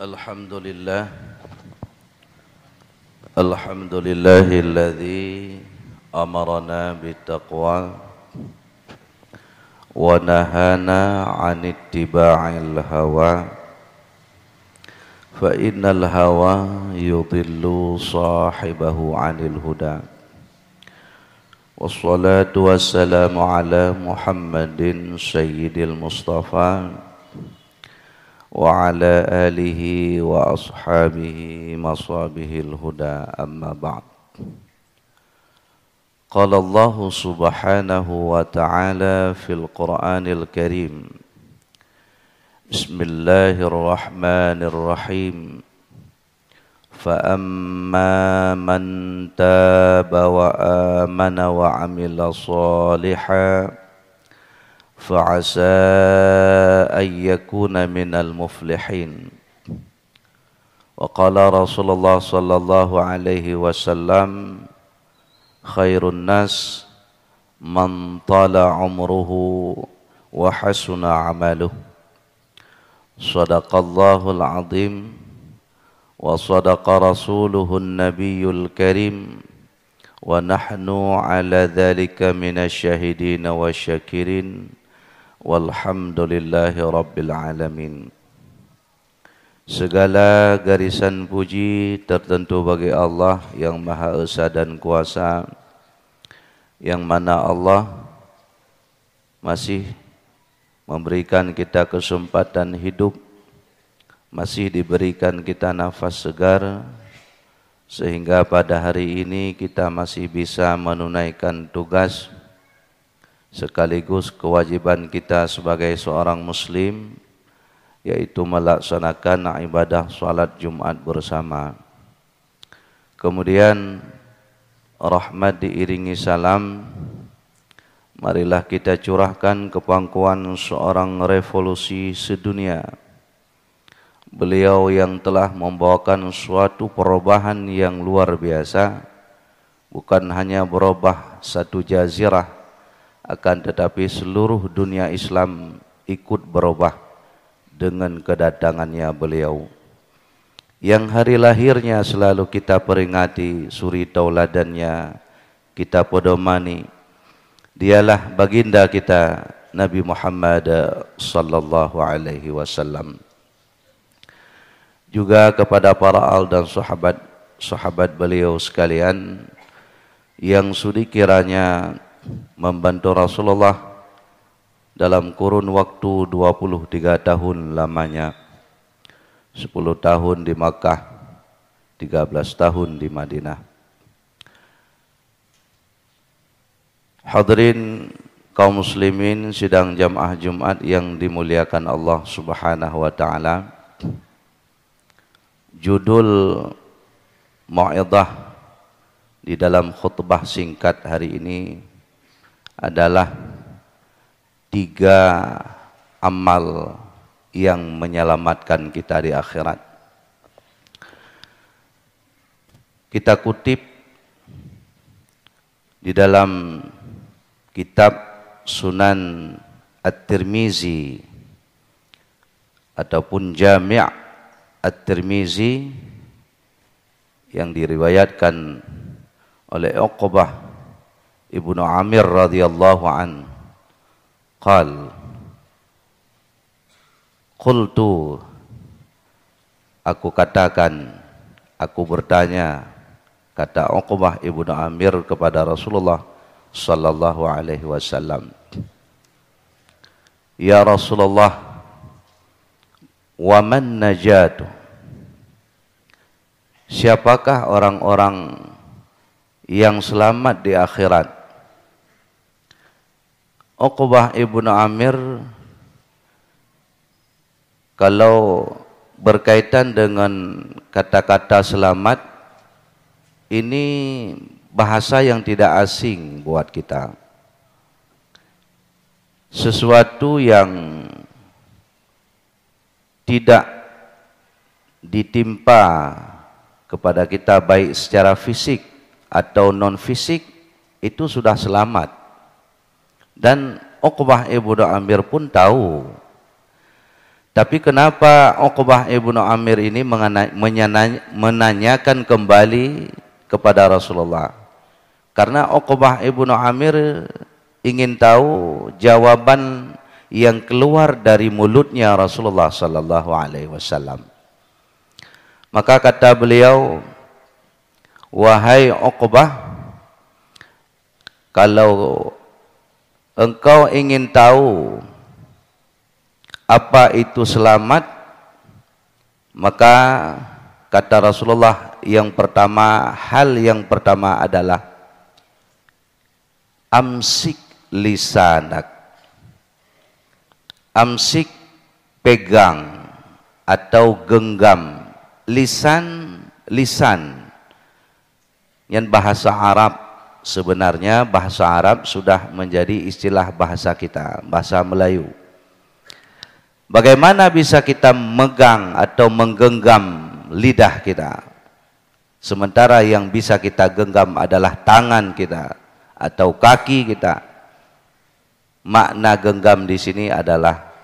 Alhamdulillah Alhamdulillahilladzi amarana bittaqwa wa nahana 'anittiba'il hawa fa innal hawa yudhillu sahibahu 'anil huda wassalatu wassalamu ala Muhammadin sayyidil mustafa wa ala alihi wa ashabihi masabihil huda amma ba'd. Qala Allah subhanahu wa ta'ala fil Qur'anil Karim. Bismillahirrahmanirrahim. Fa amma man taba wa amana wa amila salihan فعسى أن يكون من المفلحين وقال رسول الله صلى الله عليه وسلم خير الناس من طال عمره وحسن عمله صدق الله العظيم وصدق رسوله النبي الكريم ونحن على ذلك من الشاهدين والشاكرين Walhamdulillahi Rabbil Alamin. Segala garisan puji tertentu bagi Allah yang Maha Esa dan Kuasa, yang mana Allah masih memberikan kita kesempatan hidup, masih diberikan kita nafas segar, sehingga pada hari ini kita masih bisa menunaikan tugas sekaligus kewajiban kita sebagai seorang muslim, yaitu melaksanakan ibadah salat Jumat bersama. Kemudian rahmat diiringi salam, marilah kita curahkan ke pangkuan seorang revolusi sedunia. Beliau yang telah membawakan suatu perubahan yang luar biasa, bukan hanya berubah satu jazirah, akan tetapi seluruh dunia Islam ikut berubah dengan kedatangannya beliau, yang hari lahirnya selalu kita peringati, suri tauladannya kita pedomani. Dialah baginda kita Nabi Muhammad sallallahu alaihi wasallam. Juga kepada para al dan sahabat beliau sekalian yang sudi kiranya membantu Rasulullah dalam kurun waktu 23 tahun lamanya, 10 tahun di Makkah, 13 tahun di Madinah. Hadirin kaum muslimin sidang jamaah Jumat yang dimuliakan Allah Subhanahu wa taala. Judul mau'izah di dalam khutbah singkat hari ini adalah 3 amal yang menyelamatkan kita di akhirat. Kita kutip di dalam kitab Sunan At-Tirmizi ataupun Jami' At-Tirmizi yang diriwayatkan oleh Uqbah Ibnu Amir radhiyallahu an, qal qultu, aku katakan, aku bertanya, kata Uqbah Ibnu Amir kepada Rasulullah sallallahu alaihi wasallam, ya Rasulullah, wa man najatu, siapakah orang-orang yang selamat di akhirat? Uqbah Ibnu Amir kalau berkaitan dengan kata-kata selamat, ini bahasa yang tidak asing buat kita. Sesuatu yang tidak ditimpa kepada kita baik secara fisik atau non fisik, itu sudah selamat. Dan Uqbah Ibnu Amir pun tahu Tapi kenapa Uqbah ibnu Amir ini menanyakan kembali kepada Rasulullah? Karena Uqbah ibnu Amir ingin tahu jawaban yang keluar dari mulutnya Rasulullah sallallahu alaihi wasallam. Maka kata beliau, wahai Uqbah, kalau engkau ingin tahu apa itu selamat, maka kata Rasulullah hal yang pertama adalah amsik lisanak. Amsik, pegang atau genggam. Lisan yang bahasa Arab, sebenarnya bahasa Arab sudah menjadi istilah bahasa kita, bahasa Melayu. Bagaimana bisa kita megang atau menggenggam lidah kita, sementara yang bisa kita genggam adalah tangan kita atau kaki kita? Makna genggam di sini adalah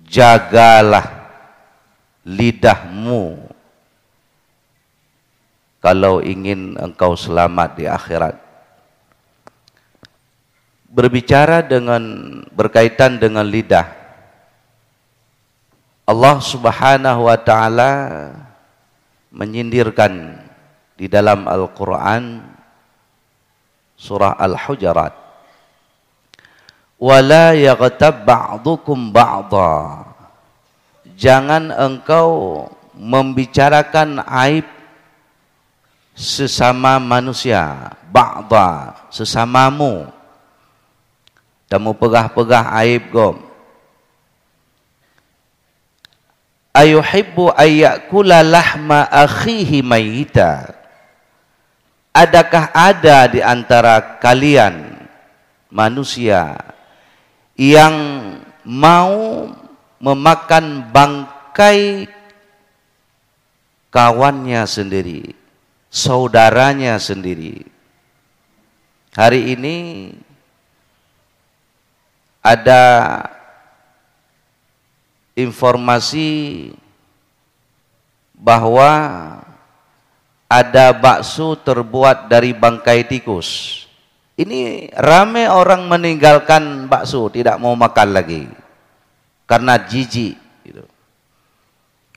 jagalah lidahmu kalau ingin engkau selamat di akhirat. Berkaitan dengan lidah, Allah Subhanahu wa taala menyindirkan di dalam Al-Qur'an surah Al-Hujurat, wala yaghtab ba'dukum ba'dha. Jangan engkau membicarakan aib sesama manusia, ba'dha, sesamamu. Kamu pegah-pegah aib gom. Ayuhibbu ayyakula lahma akhihi mayyita. Adakah ada di antara kalian manusia yang mau memakan bangkai kawannya sendiri, saudaranya sendiri? Hari ini ada informasi bahwa ada bakso terbuat dari bangkai tikus. Ini ramai orang meninggalkan bakso, tidak mau makan lagi karena jijik gitu.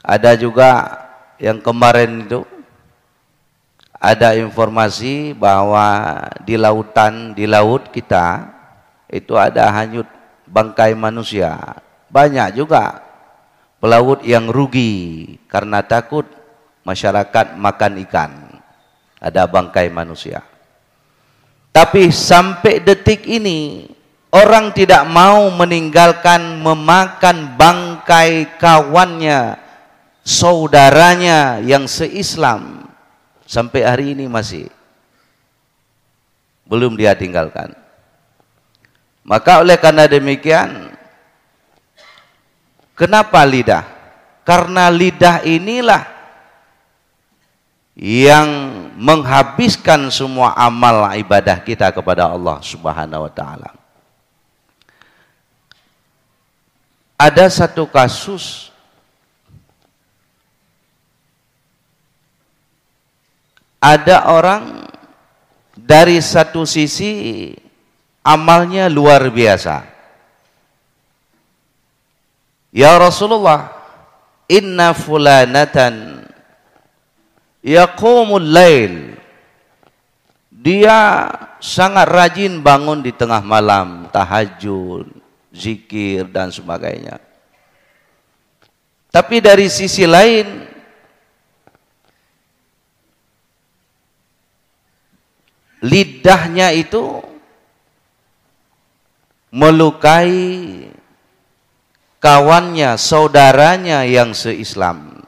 Ada juga yang kemarin itu ada informasi bahwa di laut kita itu ada hanyut bangkai manusia. Banyak juga pelaut yang rugi karena takut masyarakat makan ikan, ada bangkai manusia. Tapi sampai detik ini orang tidak mau meninggalkan memakan bangkai kawannya, saudaranya yang se-Islam. Sampai hari ini masih belum dia tinggalkan. Maka oleh karena demikian, kenapa lidah? Karena lidah inilah yang menghabiskan semua amal ibadah kita kepada Allah Subhanahu wa taala. Ada satu kasus ada orang dari satu sisi amalnya luar biasa. Ya Rasulullah, inna fulanatan yaqumul lail. Dia sangat rajin bangun di tengah malam, tahajud, zikir dan sebagainya. Tapi dari sisi lain lidahnya itu melukai kawannya, saudaranya yang se-Islam.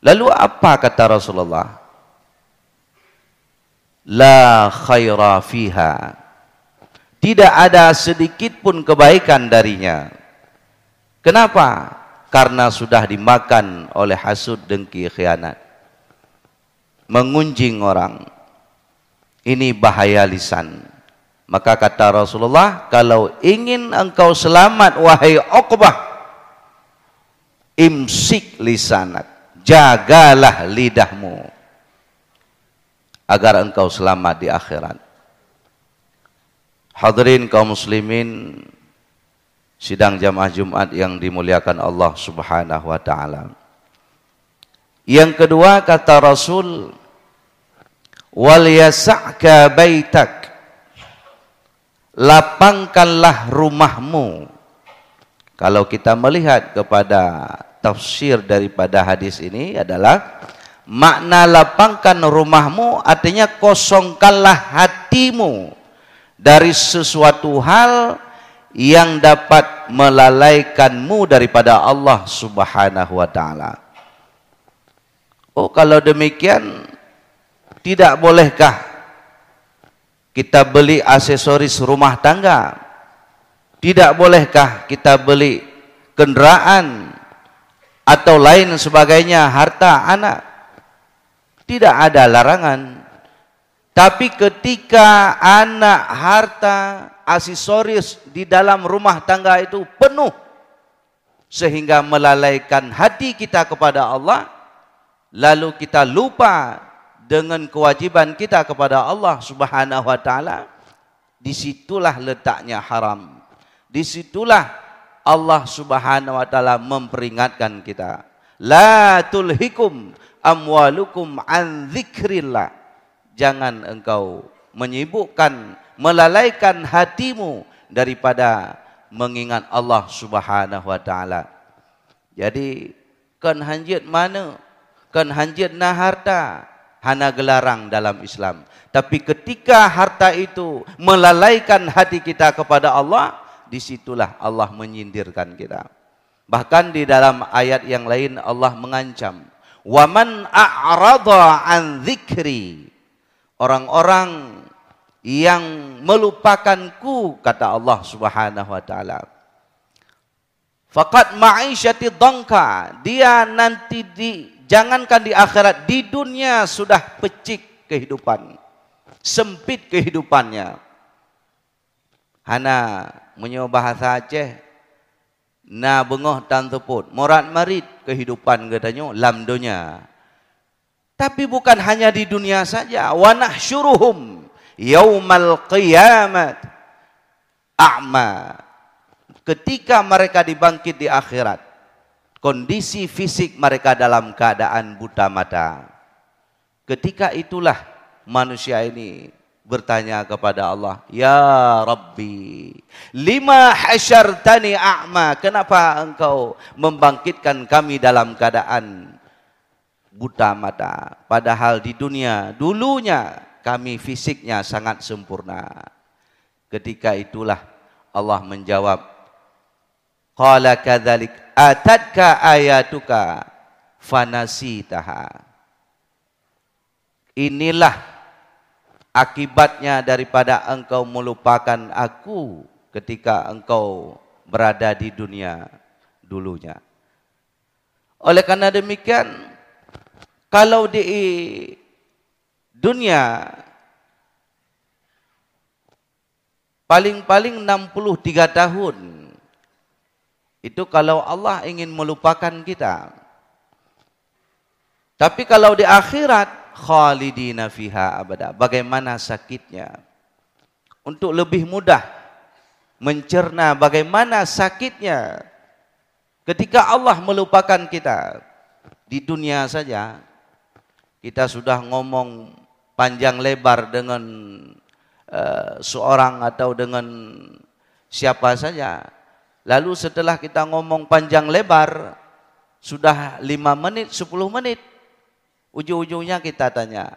Lalu apa kata Rasulullah? La khaira fiha. Tidak ada sedikit pun kebaikan darinya. Kenapa? Karena sudah dimakan oleh hasud, dengki, khianat. Mengunjing orang. Ini bahaya lisan. Maka kata Rasulullah, kalau ingin engkau selamat wahai Uqbah, imsik lisanak, jagalah lidahmu agar engkau selamat di akhirat. Hadirin kaum muslimin, sidang jamaah Jumat yang dimuliakan Allah Subhanahu wa taala. Yang kedua kata Rasul, wal yas'ka baitak, lapangkanlah rumahmu. Kalau kita melihat kepada tafsir daripada hadis ini adalah makna lapangkan rumahmu artinya kosongkanlah hatimu dari sesuatu hal yang dapat melalaikanmu daripada Allah Subhanahu wa taala. Oh, kalau demikian tidak bolehkah kita beli aksesoris rumah tangga? Tidak bolehkah kita beli kendaraan atau lain sebagainya, harta anak? Tidak ada larangan. Tapi ketika anak, harta, aksesoris di dalam rumah tangga itu penuh sehingga melalaikan hati kita kepada Allah, lalu kita lupa dengan kewajiban kita kepada Allah Subhanahu wa taala, disitulah letaknya haram. Disitulah Allah Subhanahu wa taala memperingatkan kita, la tulhikum amwalukum an dzikrillah. Jangan engkau menyibukkan, melalaikan hatimu daripada mengingat Allah Subhanahu wa taala. Jadi kan hanjit mana? Kan hanjit na harta hana gelarang dalam Islam. Tapi ketika harta itu melalaikan hati kita kepada Allah, disitulah Allah menyindirkan kita. Bahkan di dalam ayat yang lain Allah mengancam, waman a'rada an dzikri, orang-orang yang melupakanku, kata Allah Subhanahu wa taala, faqad ma'isyati dhanka, dia nanti jangankan di akhirat, di dunia sudah pecik kehidupan, sempit kehidupannya. Hana menyo bahasa Aceh, na bengoh tan teput, morat marit kehidupan katanya lam dunia. Tapi bukan hanya di dunia saja, wa nahsyuruhum yaumal qiyamat a'ma. Ketika mereka dibangkit di akhirat, kondisi fisik mereka dalam keadaan buta mata. Ketika itulah manusia ini bertanya kepada Allah, ya Rabbi, lima hasyartani a'ma, kenapa engkau membangkitkan kami dalam keadaan buta mata, padahal di dunia dulunya kami fisiknya sangat sempurna. Ketika itulah Allah menjawab, qala kadzalik atatka ayatuka fanasitaha. Inilah akibatnya daripada engkau melupakan aku ketika engkau berada di dunia dulunya. Oleh karena demikian, kalau di dunia paling-paling 63 tahun, itu kalau Allah ingin melupakan kita. Tapi kalau di akhirat, khalidina fiha abada, bagaimana sakitnya. Untuk lebih mudah mencerna bagaimana sakitnya ketika Allah melupakan kita. Di dunia saja kita sudah ngomong panjang lebar dengan seorang atau dengan siapa saja. Lalu setelah kita ngomong panjang lebar, sudah 5 menit, 10 menit, ujung-ujungnya kita tanya,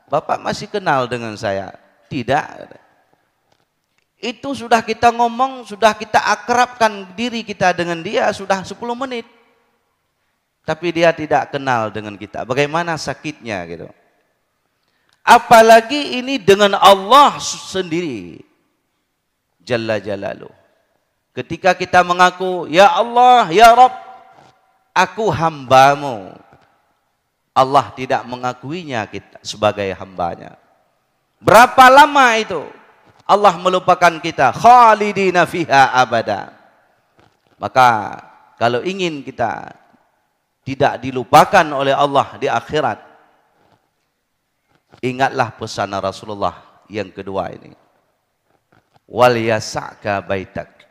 Bapak masih kenal dengan saya? Tidak. Itu sudah kita ngomong, sudah kita akrabkan diri kita dengan dia, sudah 10 menit. Tapi dia tidak kenal dengan kita. Bagaimana sakitnya gitu. Apalagi ini dengan Allah sendiri, Jalla Jalaluh. Ketika kita mengaku, ya Allah, ya Rabb, aku hambamu. Allah tidak mengakuinya kita sebagai hambanya. Berapa lama itu? Allah melupakan kita, khalidina fiha abada. Maka kalau ingin kita tidak dilupakan oleh Allah di akhirat, ingatlah pesan Rasulullah yang kedua ini. Wal yasa'ka baitak.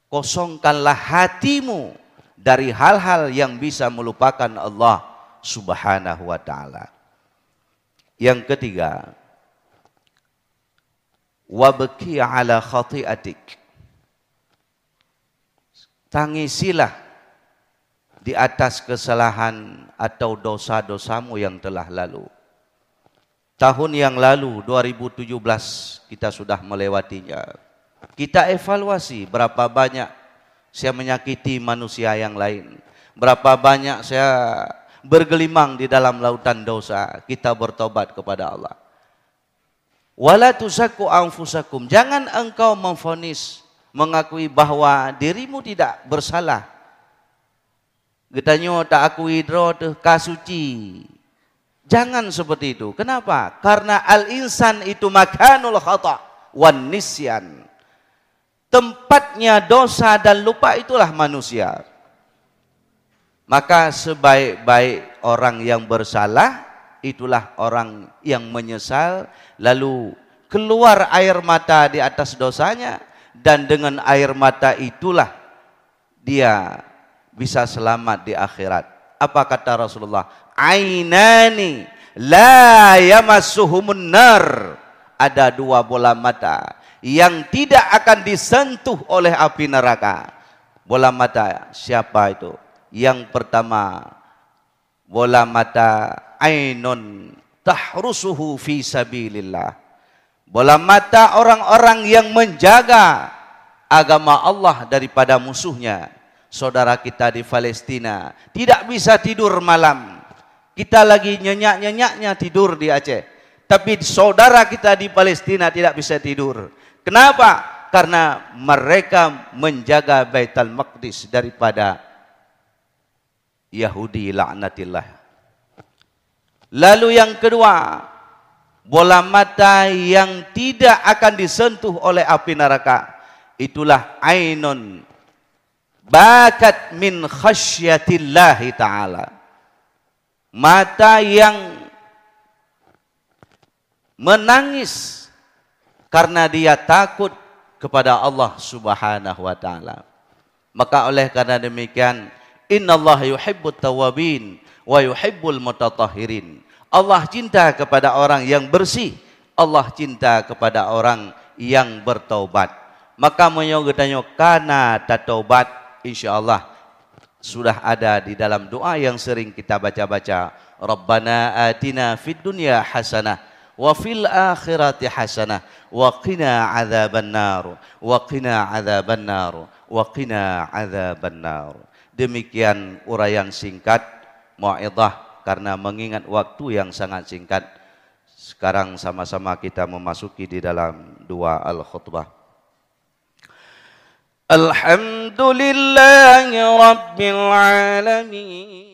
Kosongkanlah hatimu dari hal-hal yang bisa melupakan Allah Subhanahu wa taala. Yang ketiga, wabki ala khati'atik. Tangisilah di atas kesalahan atau dosa-dosamu yang telah lalu. Tahun yang lalu 2017 kita sudah melewatinya. Kita evaluasi berapa banyak saya menyakiti manusia yang lain, berapa banyak saya bergelimang di dalam lautan dosa. Kita bertobat kepada Allah. Wala tuzakku anfusakum. Jangan engkau memvonis, mengakui bahwa dirimu tidak bersalah. Getanyo tak akui dro teh kasuci. Jangan seperti itu. Kenapa? Karena al-insan itu makanul khata' wan nisyan. Tempatnya dosa dan lupa itulah manusia. Maka sebaik-baik orang yang bersalah, itulah orang yang menyesal, lalu keluar air mata di atas dosanya, dan dengan air mata itulah dia bisa selamat di akhirat. Apa kata Rasulullah? Ainani la yamassuhumun nar. Ada dua bola mata yang tidak akan disentuh oleh api neraka. Bola mata siapa itu? Yang pertama, bola mata ainun tahrusuhu fi sabilillah. Bola mata orang-orang yang menjaga agama Allah daripada musuhnya. Saudara kita di Palestina tidak bisa tidur malam. Kita lagi nyenyak-nyenyaknya tidur di Aceh. Tapi saudara kita di Palestina tidak bisa tidur. Kenapa? Karena mereka menjaga Baitul Maqdis daripada Yahudi laknatillah. Lalu yang kedua, bola mata yang tidak akan disentuh oleh api neraka. Itulah ainun bakat min khasyatillahi ta'ala. Mata yang menangis karena dia takut kepada Allah Subhanahu wa taala. Maka oleh karena demikian, innallaha yuhibbut tawwabin wa yuhibbul mutatahhirin. Allah cinta kepada orang yang bersih, Allah cinta kepada orang yang bertaubat. Maka menyogetanya kana tatobat, insyaallah sudah ada di dalam doa yang sering kita baca-baca. Rabbana atina fid dunya hasanah wa fil akhirati hasanah wa qina adzabannar wa qina adzabannar wa qina adzabannar. Demikian uraian singkat mau'izah karena mengingat waktu yang sangat singkat. Sekarang sama-sama kita memasuki di dalam dua al-khutbah. Alhamdulillahi rabbil alamin.